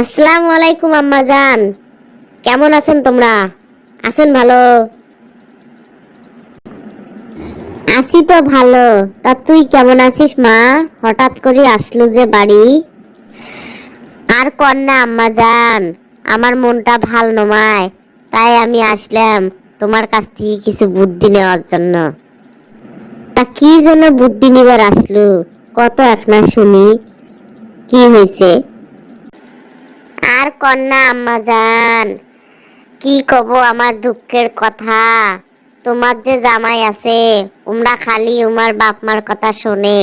আসসালামু আলাইকুম আম্মা জান, কেমন আছেন তোমরা? আছেন ভালো? আছি তো ভালো। তা তুই কেমন আছিস মা? হঠাৎ করে আসলো যে বাড়ি? আর কন্যা আম্মা জান, আমার মনটা ভাল নমায়, তাই আমি আসলাম তোমার কাছ থেকে কিছু বুদ্ধি নেওয়ার জন্য। তা কি যেন বুদ্ধি নিবার আসলো, কত এক না শুনি, কি হয়েছে? আর কন্যা আম্মা জান, কি কব আমার দুঃখের কথা। তোমার যে জামাই আছে, উমরা খালি উমার বাপ মার কথা শোনে,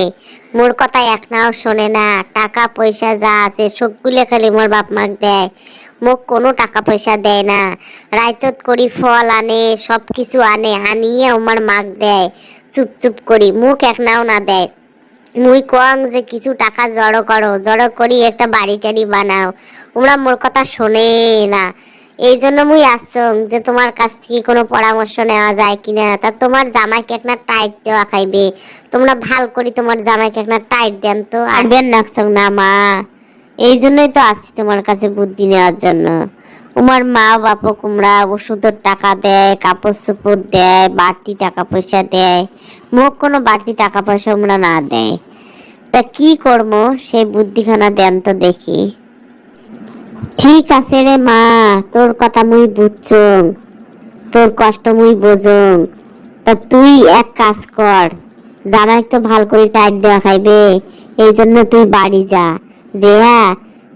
মোর কথা একনাও শোনে না। টাকা পয়সা যা আছে সবগুলো খালি মোর বাপ মাক দেয়, মোক কোনো টাকা পয়সা দেয় না। রাইতত করি ফল আনে, সব কিছু আনে, আনিয়ে উমার মাক দেয়। চুপ চুপ করি মুখ একনাও না দেয়। মুই কং যে কিছু টাকা জড়ো করো, জড়ো করি একটা বাড়ি টাড়ি বানাও, ওরা মোর কথা শোনে না। এই জন্য মুই আসছং যে তোমার কাছ থেকে কোনো পরামর্শ নেওয়া যায় কিনা। তা তোমার জামাইকে একটা টাইট দেওয়া খাইবে, তোমরা ভাল করি তোমার জামাইকে একটা টাইট দেন তো। আরবেন নাকছং না মা, এই জন্যই তো আসছি তোমার কাছে বুদ্ধি নেওয়ার জন্য। উমার মা বাপ কুমড়া ওষুধের টাকা দেয়, কাপড় চোপড় দেয়, বাড়তি টাকা পয়সা দেয়, মোক কোনো বাড়তি টাকা পয়সা উমরা না দেয়। তা কি করবো, সেই বুদ্ধিখানা দেন তো দেখি। ঠিক আছে রে মা, তোর কথা মুই বুঝছং, তোর কষ্ট মুই বোঝং। তা তুই এক কাজ কর, জামাই তো ভাল করে টাইট দেওয়া খাইবে, এই জন্য তুই বাড়ি যা, যে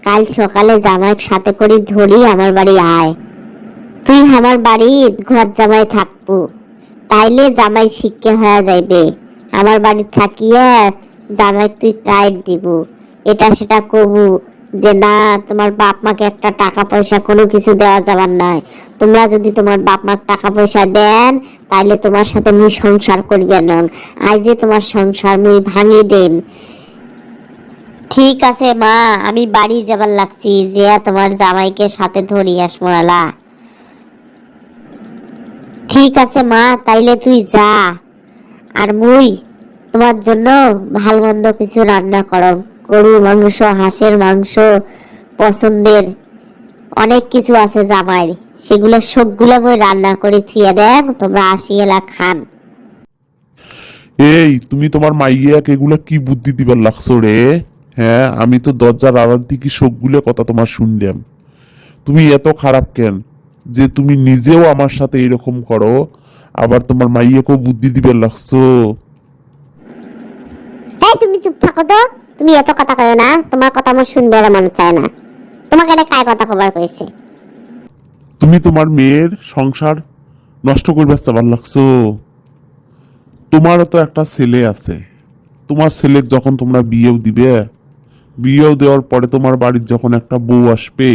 কাল সকালে জামাইক সাথে করে ধরি আমার বাড়ি আয়। তুই আমার বাড়ি ঘর জামাই থাকবো, তাইলে জামাই শিক্ষা হয়ে যাইবে। আমার বাড়ি থাকিয়া জামাই তুই টাইট দিব, এটা সেটা কবু যে না তোমার বাপ মাকে একটা টাকা পয়সা কোনো কিছু দেওয়া যাবার নাই। তোমরা যদি তোমার বাপ মাকে টাকা পয়সা দেন, তাইলে তোমার সাথে মুই সংসার করিবে না। আজ যে তোমার সংসার মুই ভাঙি দেন। ঠিক আছে মা, আমি বাড়ি যাবার লাগছি, যে তোমার জামাইকে সাথে ধরি আসমরালা। ঠিক আছে মা, তাইলে তুই যা, আর মুই তোমার জন্য ভাল মন্দ কিছু রান্না করো, গরুর মাংস, হাঁসের মাংস, পছন্দের অনেক কিছু আছে জামাইয়ের, সেগুলো সবগুলো মই রান্না করে থুয়ে দেন, তোমরা আসি এলা খান। এই তুমি তোমার মাইয়াকে এগুলা কি বুদ্ধি দিবার লাগছো রে? হ্যাঁ, আমি তো দরজার আড়াল থেকে সবগুলো কথা তোমার শুনলাম। তুমি এত খারাপ কেন যে তুমি নিজেও আমার সাথে এরকম করো, আবার তোমার মাইয়াকেও বুদ্ধি দিবার লাগছো? এই তুমি চুপ থাকো তো, তুমি এত কথা কয়ো না, তোমার কথা আমার শুনবে আর মনে চায় না। তোমাকে এটা কায় কথা কবার কইছে? তুমি তোমার মেয়ের সংসার নষ্ট করবার চাবার লাগছো। তোমারও তো একটা ছেলে আছে, তোমার ছেলে যখন তোমরা বিয়েও দিবে, বিয়েও দেওয়ার পরে তোমার বাড়ির যখন একটা বউ আসবে,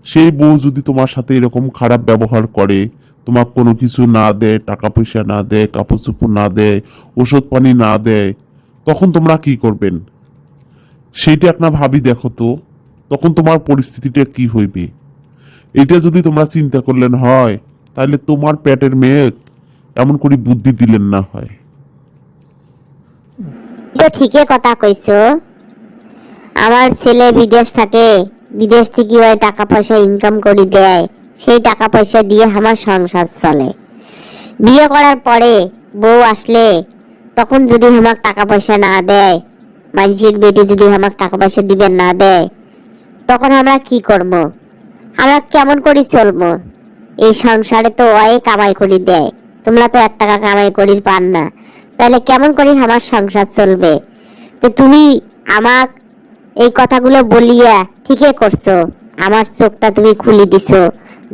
সেই বউ যদি তোমার সাথে এরকম খারাপ ব্যবহার করে, তোমার কোনো কিছু না দেয়, টাকা পয়সা না দেয়, কাপড় চোপড় না দেয়, ওষুধ পানি না দেয়, তখন তোমরা কি করবেন? সেইটা একটা ভাবি দেখো তো, তখন তোমার পরিস্থিতিটা কি হইবে? এটা যদি তোমরা চিন্তা করলেন হয়, তাহলে তোমার পেটের মেয়ে এমন করে বুদ্ধি দিলেন না হয়। তো ঠিকই কথা কইছো, আমার ছেলে বিদেশ থাকে, বিদেশ থেকে ওই টাকা পয়সা ইনকাম করে দেয়, সেই টাকা পয়সা দিয়ে আমার সংসার চলে। বিয়ে করার পরে বউ আসলে তখন যদি আমাকে টাকা পয়সা না দেয়, মানুষের বেটি যদি আমাকে টাকা পয়সা দিবেন না দেয়, তখন আমরা কি করব? আমরা কেমন করে চলবো? এই সংসারে তো ওই কামাই করি দেয়, তোমরা তো 1 টাকা কামাই করি পান না, তাহলে কেমন করে আমার সংসার চলবে? তো তুমি আমাক এই কথাগুলো বলিয়া ঠিকই করছো, আমার চোখটা তুমি খুলে দিছো,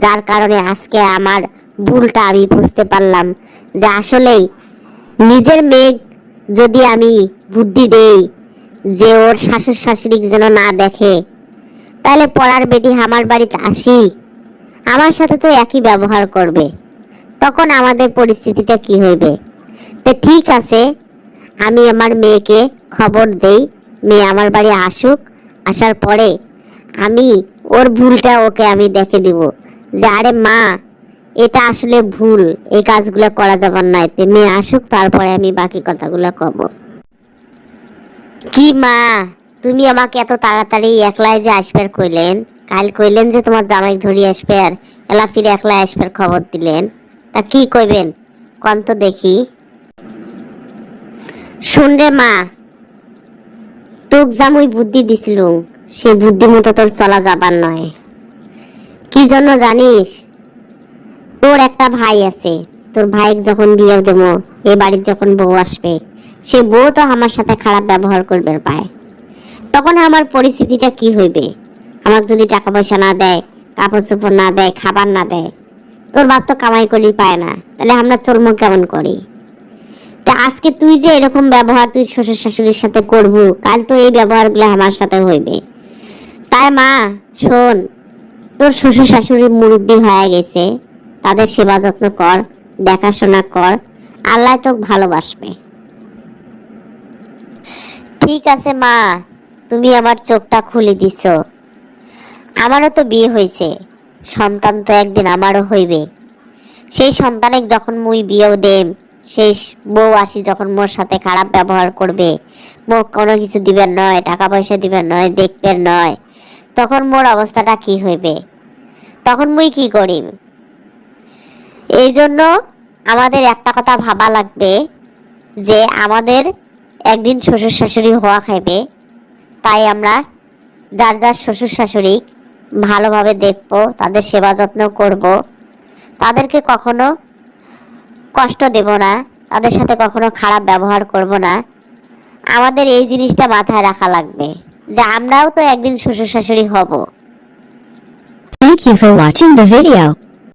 যার কারণে আজকে আমার ভুলটা আমি বুঝতে পারলাম যে আসলেই নিজের মেয়ে যদি আমি বুদ্ধি দেই যে ওর শাশুড় শাশুড়ি যেন না দেখে, তাহলে পড়ার বেটি আমার বাড়িতে আসি আমার সাথে তো একই ব্যবহার করবে, তখন আমাদের পরিস্থিতিটা কি হইবে? তো ঠিক আছে, আমি আমার মেয়েকে খবর দেই, মেয়ে আমার বাড়ি আসুক, আসার পরে আমি ওর ভুলটা ওকে আমি দেখে দিব যে আরে মা, এটা আসলে ভুল, এই কাজগুলো করা যাবার নাই। তে মেয়ে আসুক, তারপরে আমি বাকি কথাগুলো কব। কি মা, তুমি আমাকে এত তাড়াতাড়ি একলাই যে আসবার কইলেন, কাল কইলেন যে তোমার জামাই ধরি আসবে আর এলা ফিরে একলাই আসবার খবর দিলেন, তা কি কইবেন কন তো দেখি। শুন রে মা, তোক জামুই বুদ্ধি দিছিল, সেই বুদ্ধি মতো তোর চলা যাবার নয়। কি জন্য জানিস? তোর একটা ভাই আছে, তোর ভাইকে যখন বিয়ে দেবো, এ বাড়ির যখন বউ আসবে, সে বউ তো আমার সাথে খারাপ ব্যবহার করবে পায়। তখন আমার পরিস্থিতিটা কি হইবে? আমাকে যদি টাকা পয়সা না দেয়, কাপড় চোপড় না দেয়, খাবার না দেয়, তোর বাপ তো কামাই করি পায় না, তাহলে আমরা চলবো কেমন করি? তা আজকে তুই যে এরকম ব্যবহার তুই শ্বশুর শাশুড়ির সাথে করবো, কাল তো এই ব্যবহারগুলো আমার সাথে হইবে। তাই মা শোন, তোর শ্বশুর শাশুড়ি মুরব্বি হয়ে গেছে, তাদের সেবা যত্ন কর, দেখাশোনা কর, আল্লাহ তোকে ভালোবাসবে। ঠিক আছে মা, তুমি আমার চোখটা খুলে দিছো। আমারও তো বিয়ে হয়েছে, সন্তান তো একদিন আমারও হইবে। সেই সন্তানে যখন মুই বিয়েও দেম, সেই বউ আসি যখন মোর সাথে খারাপ ব্যবহার করবে, মোক কোনো কিছু দিবেন নয়, টাকা পয়সা দিবেন নয়, দেখবেন নয়, তখন মোর অবস্থাটা কি হইবে? তখন মুই কি করিম? এই জন্য আমাদের একটা কথা ভাবা লাগবে যে আমাদের একদিন শ্বশুর শাশুড়ি হওয়া খাইবে, তাই আমরা যার যার শ্বশুর শাশুড়ি ভালোভাবে দেখবো, তাদের সেবা যত্ন করব, তাদেরকে কখনো কষ্ট দেব না, তাদের সাথে কখনো খারাপ ব্যবহার করব না। আমাদের এই জিনিসটা মাথায় রাখা লাগবে যে আমরাও তো একদিন শ্বশুর শাশুড়ি হব। Thank you for watching the video.